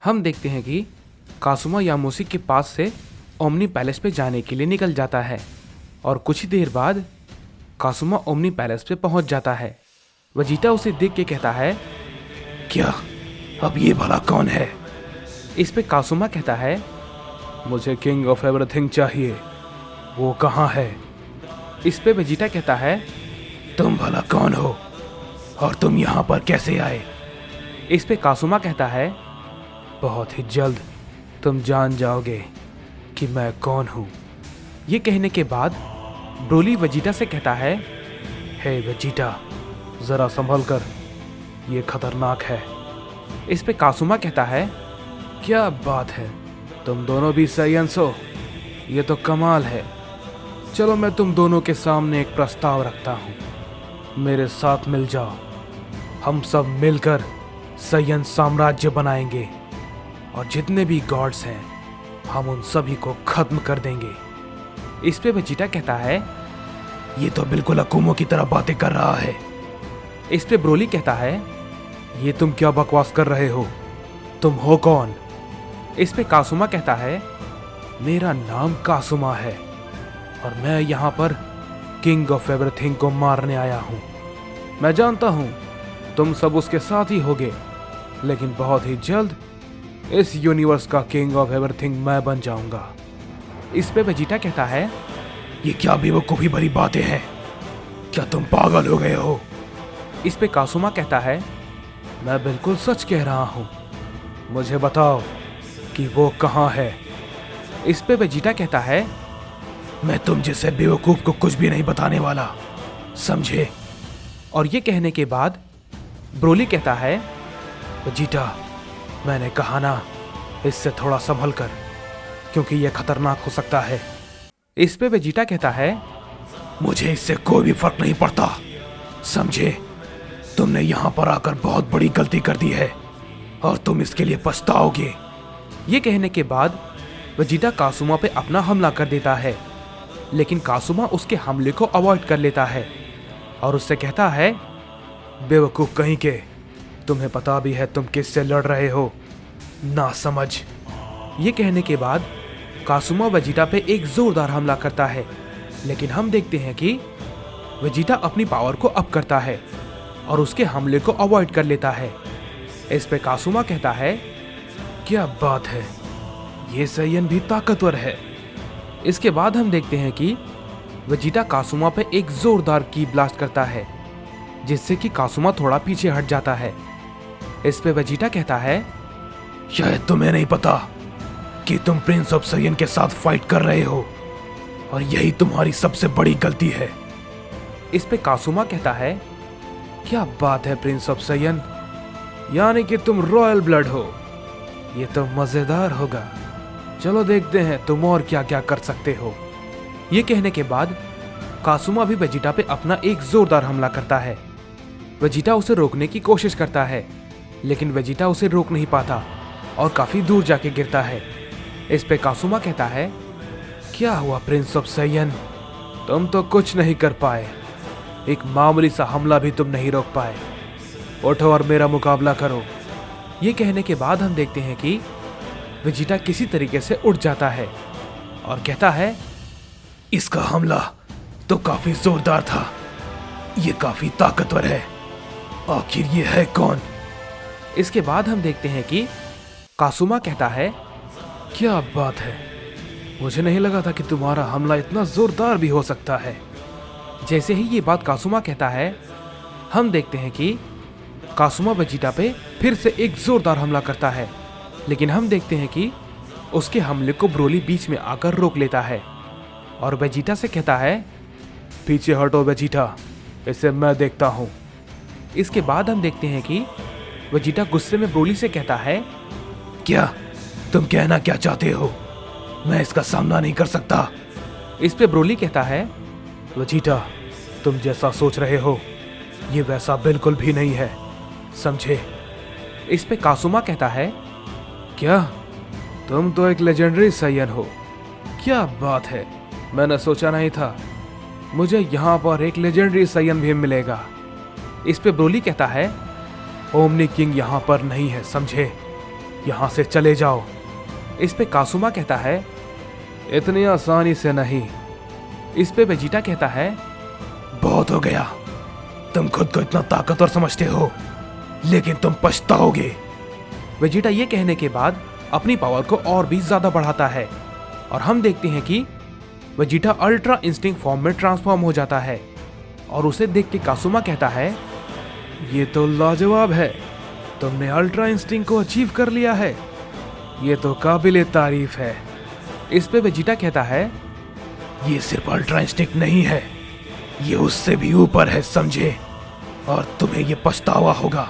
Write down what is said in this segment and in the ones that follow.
हम देखते हैं कि कासुमा यामुसी के पास से ओमनी पैलेस पे जाने के लिए निकल जाता है और कुछ ही देर बाद कासुमा ओमनी पैलेस पे पहुंच जाता है। वेजिटा उसे देख के कहता है, क्या अब ये भला कौन है? इस पे कासुमा कहता है, मुझे किंग ऑफ एवरीथिंग चाहिए, वो कहाँ है? इस पे वेजिटा कहता है, तुम भला कौन हो और तुम यहाँ पर कैसे आए? इस पे कासुमा कहता है, बहुत ही जल्द तुम जान जाओगे कि मैं कौन हूँ। ये कहने के बाद ब्रोली वेजिटा से कहता है, हे वेजिटा, जरा संभल कर, ये खतरनाक है। इस पे कासुमा कहता है, क्या बात है, तुम दोनों भी साइयंस हो, ये तो कमाल है। चलो मैं तुम दोनों के सामने एक प्रस्ताव रखता हूँ, मेरे साथ मिल जाओ, हम सब मिलकर साइयंस साम्राज्य बनाएंगे और जितने भी गॉड्स हैं हम उन सभी को खत्म कर देंगे। इस पे वेजिटा कहता है, ये तो बिल्कुल अकुमो की तरह बातें कर रहा है। इस पे ब्रोली कहता है, ये तुम क्या बकवास कर रहे हो, तुम हो कौन? इस पे कासुमा कहता है, मेरा नाम कासुमा है और मैं यहाँ पर किंग ऑफ एवरीथिंग को मारने आया हूँ। मैं जानता हूँ तुम सब उसके साथ ही होगे, लेकिन बहुत ही जल्द इस यूनिवर्स का किंग ऑफ एवरीथिंग मैं बन जाऊंगा। इस पे वेजिटा कहता है, ये क्या बेवकूफ़ी भरी बातें हैं, क्या तुम पागल हो गए हो? इस पे कासुमा कहता है, मैं बिल्कुल सच कह रहा हूँ, मुझे बताओ कि वो कहाँ है। इस पे वेजिटा कहता है, मैं तुम जैसे बेवकूफ को कुछ भी नहीं बताने वाला, समझे? और ये कहने के बाद ब्रोली कहता है, वेजिटा, मैंने कहा ना, इससे थोड़ा संभल कर, क्योंकि यह खतरनाक हो सकता है। इस पे वेजिटा कहता है, मुझे इससे कोई भी फर्क नहीं पड़ता, समझे? तुमने यहाँ पर आकर बहुत बड़ी गलती कर दी है और तुम इसके लिए पछताओगे। ये कहने के बाद वेजिटा कासुमा पे अपना हमला कर देता है, लेकिन कासुमा उसके हमले को अवॉइड कर लेता है और उससे कहता है, बेवकूफ कहीं के, तुम्हें पता भी है तुम किससे लड़ रहे हो, ना समझ। ये कहने के बाद कासुमा वेजिटा पे एक जोरदार हमला करता है, लेकिन हम देखते हैं कि वेजिटा अपनी पावर को अप करता है और उसके हमले को अवॉइड कर लेता है। इस पे कासुमा कहता है, क्या बात है, ये साइयन भी ताकतवर है। इसके बाद हम देखते हैं कि वेजिटा कासुमा पे एक जोरदार की ब्लास्ट करता है, जिससे कि कासुमा थोड़ा पीछे हट जाता है। इस पे वेजिटा कहता है, शायद तुम्हें नहीं पता कि तुम प्रिंस ऑफ साइयन के साथ फाइट कर रहे हो और यही तुम्हारी सबसे बड़ी गलती है। इस पे कासुमा कहता है, क्या बात है प्रिंस ऑफ साइयन, यानी कि तुम रॉयल ब्लड हो, ये तो मजेदार होगा। चलो देखते हैं तुम और क्या क्या कर सकते हो। ये कहने के बाद कासुमा भी वेजिटा पे अपना एक जोरदार हमला करता है। वेजिटा उसे रोकने की कोशिश करता है, लेकिन वेजिटा उसे रोक नहीं पाता और काफी दूर जाके गिरता है। इस पे कासुमा कहता है, क्या हुआ प्रिंस ऑफ साइयन, तुम तो कुछ नहीं कर पाए, एक मामूली सा हमला भी तुम नहीं रोक पाए, उठो और मेरा मुकाबला करो। ये कहने के बाद हम देखते हैं कि वेजिटा किसी तरीके से उठ जाता है और कहता है, इसका हमला तो काफी जोरदार था, ये काफी ताकतवर है, आखिर ये है कौन? इसके बाद हम देखते हैं कि कासुमा कहता है, क्या बात है, मुझे नहीं लगा था कि तुम्हारा हमला इतना जोरदार भी हो सकता है। जैसे ही ये बात कासुमा कहता है, हम देखते हैं कि कासुमा वेजिटा पे फिर से एक जोरदार हमला करता है, लेकिन हम देखते हैं कि उसके हमले को ब्रोली बीच में आकर रोक लेता है और वेजिटा से कहता है, पीछे हटो वेजिटा, इसे मैं देखता हूँ। इसके बाद हम देखते हैं कि वेजिटा गुस्से में ब्रोली से कहता है, क्या तुम कहना क्या चाहते हो, मैं इसका सामना नहीं कर सकता। इस पे ब्रोली कहता है, वेजिटा, तुम जैसा सोच रहे हो ये वैसा बिल्कुल भी नहीं है, समझे? इस पे कासुमा कहता है, क्या तुम तो एक लेजेंडरी साइयन हो, क्या बात है, मैंने सोचा नहीं था मुझे यहाँ पर एक लेजेंडरी साइयन भी मिलेगा। इस पे ब्रोली कहता है, ओमनी किंग यहाँ पर नहीं है, समझे? यहाँ से चले जाओ। इस पे कासुमा कहता है, इतनी आसानी से नहीं। इस पे वेजिटा कहता है, बहुत हो गया, तुम खुद को इतना ताकतवर समझते हो, लेकिन तुम पछताओगे। वेजिटा ये कहने के बाद अपनी पावर को और भी ज्यादा बढ़ाता है और हम देखते हैं कि वेजिटा अल्ट्रा इंस्टिंक्ट फॉर्म में ट्रांसफॉर्म हो जाता है और उसे देख के कासुमा कहता है, ये तो लाजवाब है, तुमने अल्ट्रा इंस्टिंक्ट को अचीव कर लिया है, ये तो काबिले तारीफ है। इस पे वेजिटा कहता है, ये सिर्फ अल्ट्रा इंस्टिंक्ट नहीं है, ये उससे भी ऊपर है, समझे? और तुम्हें ये पछतावा होगा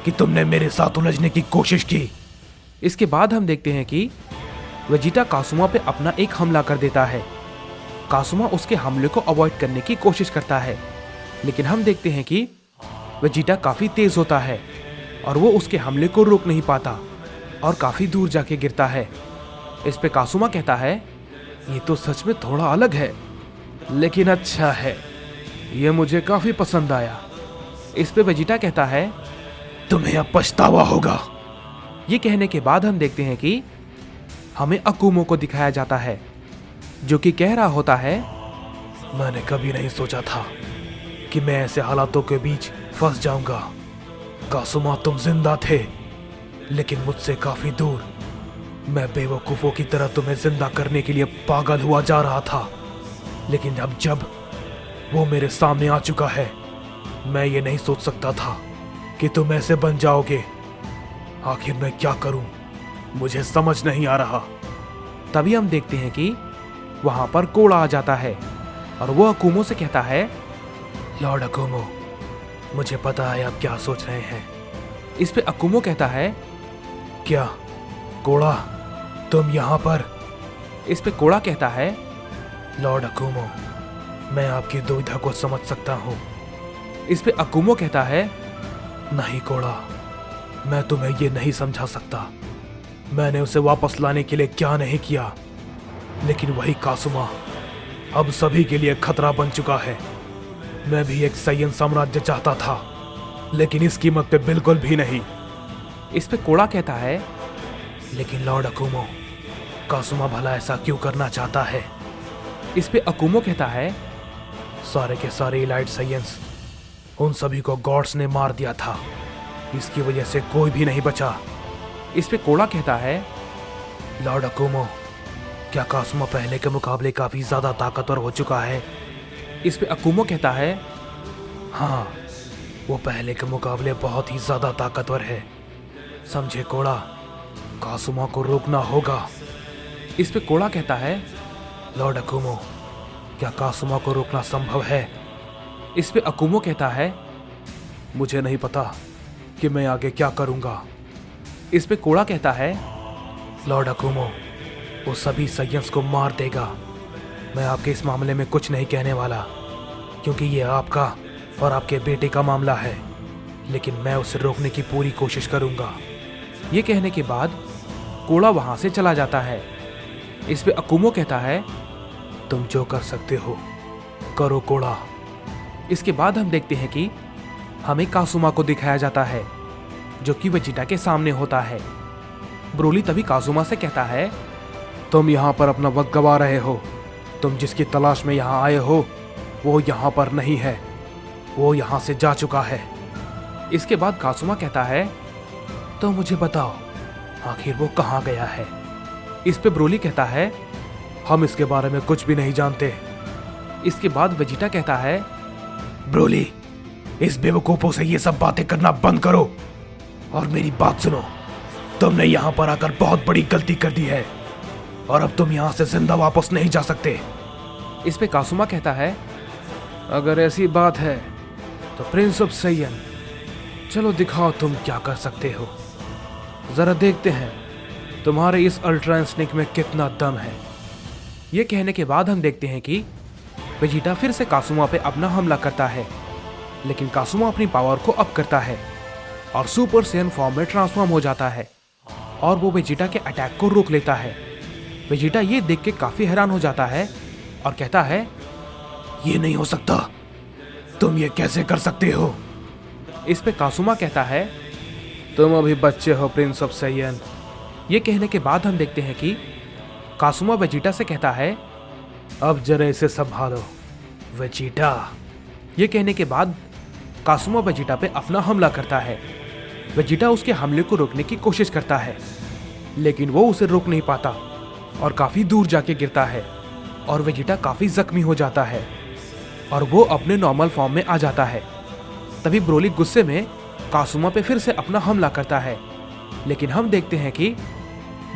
कि तुमने मेरे साथ उलझने की कोशिश की। इसके बाद हम देखते हैं कि वेजिटा कासुमा पे अपना एक हमला कर देता है। कासुमा उसके हमले को अवॉइड करने की कोशिश करता है, लेकिन हम देखते हैं कि वेजिटा काफी तेज होता है और वो उसके हमले को रोक नहीं पाता और काफी दूर जाके गिरता है। इस पे कासुमा कहता है, ये तो सच में थोड़ा अलग है, लेकिन अच्छा है, ये मुझे काफी पसंद आया। इस पे वेजिटा कहता है, तुम्हें अब पछतावा होगा। ये कहने के बाद हम देखते हैं कि हमें अकुमो को दिखाया जाता है, जो कि कह रहा होता है, मैंने कभी नहीं सोचा था कि मैं ऐसे हालातों के बीच फंस जाऊंगा। कासुमा, तुम जिंदा थे, लेकिन मुझसे काफी दूर। मैं बेवकूफों की तरह तुम्हें जिंदा करने के लिए पागल हुआ जा रहा था, लेकिन अब जब वो मेरे सामने आ चुका है, मैं ये नहीं सोच सकता था कि तुम ऐसे बन जाओगे। आखिर मैं क्या करूं, मुझे समझ नहीं आ रहा। तभी हम देखते हैं कि वहां पर कोड़ा आ जाता है और वो अकुमो से कहता है, लॉर्ड अकुमो, मुझे पता है आप क्या सोच रहे हैं। इस पे अकुमो कहता है, क्या कोड़ा, तुम यहाँ पर? इस पे कोड़ा कहता है, लॉर्ड अकुमो, मैं आपकी दुविधा को समझ सकता हूँ। इस पे अकुमो कहता है, नहीं कोड़ा, मैं तुम्हें ये नहीं समझा सकता। मैंने उसे वापस लाने के लिए क्या नहीं किया, लेकिन वही कासुमा अब सभी के लिए खतरा बन चुका है। मैं भी एक साइयन साम्राज्य चाहता था, लेकिन इस कीमत पे बिल्कुल भी नहीं। इस पे कोड़ा कहता है, लेकिन लॉर्ड अकुमो, कासुमा भला ऐसा क्यों करना चाहता है? इस पे अकुमो कहता है, सारे के सारे इलाइट साइयंस, उन सभी को गॉड्स ने मार दिया था, इसकी वजह से कोई भी नहीं बचा। इस पे कोड़ा कहता है, लॉर्ड अकुमो, क्या कासुमा पहले के मुकाबले काफी ज्यादा ताकतवर हो चुका है? इस पे अकुमो कहता है, हाँ, वो पहले के मुकाबले बहुत ही ज्यादा ताकतवर है, समझे कोड़ा? कासुमा को रोकना होगा। इस पे कोड़ा कहता है, लॉर्ड अकुमो, क्या कासुमा को रोकना संभव है? इस पे अकुमो कहता है, मुझे नहीं पता कि मैं आगे क्या करूंगा। इस पे कोड़ा कहता है, लॉर्ड अकुमो, वो सभी साइयंस को मार देगा। मैं आपके इस मामले में कुछ नहीं कहने वाला, क्योंकि ये आपका और आपके बेटे का मामला है, लेकिन मैं उसे रोकने की पूरी कोशिश करूंगा। ये कहने के बाद कोड़ा वहां से चला जाता है। इस पे अकुमो कहता है, तुम जो कर सकते हो करो कोड़ा। इसके बाद हम देखते हैं कि हमें कासुमा को दिखाया जाता है, जो कि वेजिटा के सामने होता है। ब्रोली तभी कासुमा से कहता है, तुम यहाँ पर अपना वक्त गवा रहे हो। तुम जिसकी तलाश में यहाँ आए हो वो यहाँ पर नहीं है, वो यहाँ से जा चुका है। इसके बाद कासुमा कहता है, तो मुझे बताओ आखिर वो कहाँ गया है? इस पे ब्रोली कहता है, हम इसके बारे में कुछ भी नहीं जानते। इसके बाद वेजिटा कहता है, ब्रोली, इस बेवकूफों से ये सब बातें करना बंद करो और मेरी बात सुनो। तुमने यहाँ पर आकर बहुत बड़ी गलती कर दी है और अब तुम यहाँ से जिंदा वापस नहीं जा सकते। इस पे कासुमा कहता है, अगर ऐसी बात है तो प्रिंस ऑफ साइयन, चलो दिखाओ तुम क्या कर सकते हो। जरा देखते हैं तुम्हारे इस अल्ट्रा इंस्टिंक्ट में कितना दम है। ये कहने के बाद हम देखते हैं कि वेजिटा फिर से कासुमा पे अपना हमला करता है, लेकिन कासुमा अपनी पावर को अप करता है और सुपर सैयन फॉर्म में ट्रांसफॉर्म हो जाता है और वो वेजिटा के अटैक को रोक लेता है। वेजिटा ये देख के काफी हैरान हो जाता है और कहता है, ये नहीं हो सकता, तुम ये कैसे कर सकते हो? इस पे कासुमा कहता है, तुम अभी बच्चे हो प्रिंस ऑफ सैयन। ये कहने के बाद हम देखते हैं कि कासुमा वेजिटा से कहता है, अब जरा इसे संभालो वेजिटा। ये कहने के बाद कासुमा वेजिटा पे अपना हमला करता है। वेजिटा उसके हमले को रोकने की कोशिश करता है, लेकिन वो उसे रोक नहीं पाता और काफी दूर जाके गिरता है और वेजिटा काफी जख्मी हो जाता है और वो अपने नॉर्मल फॉर्म में आ जाता है। तभी ब्रोली गुस्से में कासुमा पे फिर से अपना हमला करता है, लेकिन हम देखते हैं कि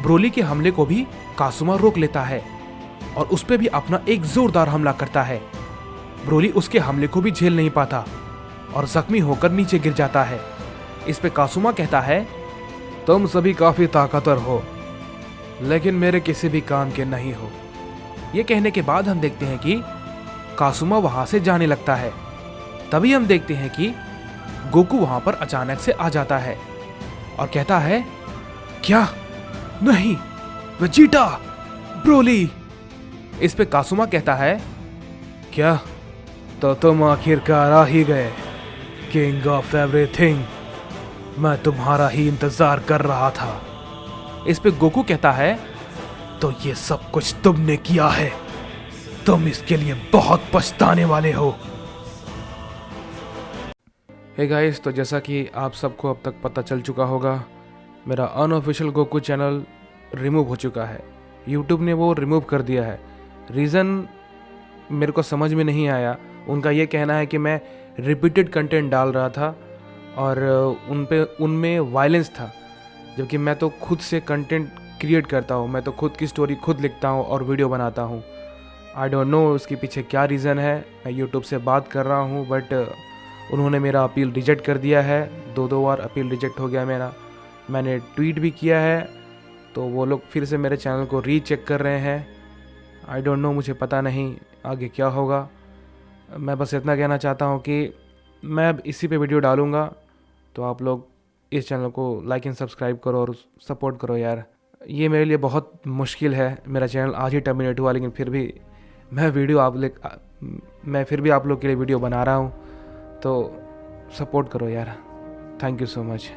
ब्रोली के हमले को भी कासुमा रोक लेता है और उस पे भी अपना एक जोरदार हमला करता है। ब्रोली उसके हमले को भी झेल नहीं पाता और जख्मी होकर नीचे गिर जाता है। इस पे कासुमा कहता है, तुम सभी काफी ताकतवर हो, लेकिन मेरे किसी भी काम के नहीं हो। ये कहने के बाद हम देखते हैं कि कासुमा वहां से जाने लगता है। तभी हम देखते हैं कि गोकू वहां पर अचानक से आ जाता है और कहता है, क्या? नहीं, वेजिटा, ब्रोली। इस पे कासुमा कहता है, क्या? तो तुम आखिरकार आ ही गए, किंग ऑफ एवरीथिंग। मैं तुम्हारा ही इंतजार कर रहा था। इस पे गोकू कहता है, तो ये सब कुछ तुमने किया है, तुम इसके लिए बहुत पछताने वाले हो। हे गाइस, तो जैसा कि आप सबको अब तक पता चल चुका होगा, मेरा अनऑफिशियल गोकू चैनल रिमूव हो चुका है। यूट्यूब ने वो रिमूव कर दिया है। रीज़न मेरे को समझ में नहीं आया। उनका ये कहना है कि मैं रिपीटेड कंटेंट डाल रहा था और उनमें वायलेंस था, जबकि मैं तो खुद से कंटेंट क्रिएट करता हूँ। मैं तो खुद की स्टोरी खुद लिखता हूँ और वीडियो बनाता हूँ। आई डोंट नो उसके पीछे क्या रीज़न है। मैं यूट्यूब से बात कर रहा हूँ, बट उन्होंने मेरा अपील रिजेक्ट कर दिया है। 2 बार अपील रिजेक्ट हो गया मेरा। मैंने ट्वीट भी किया है, तो वो लोग फिर से मेरे चैनल को रीचेक कर रहे हैं। आई डोंट नो, मुझे पता नहीं आगे क्या होगा। मैं बस इतना कहना चाहता हूँ कि मैं अब इसी पे वीडियो डालूँगा, तो आप लोग इस चैनल को लाइक एंड सब्सक्राइब करो और सपोर्ट करो यार। ये मेरे लिए बहुत मुश्किल है। मेरा चैनल आज ही टर्मिनेट हुआ, लेकिन फिर भी मैं फिर भी आप लोग के लिए वीडियो बना रहा हूँ, तो सपोर्ट करो यार। Thank you so much.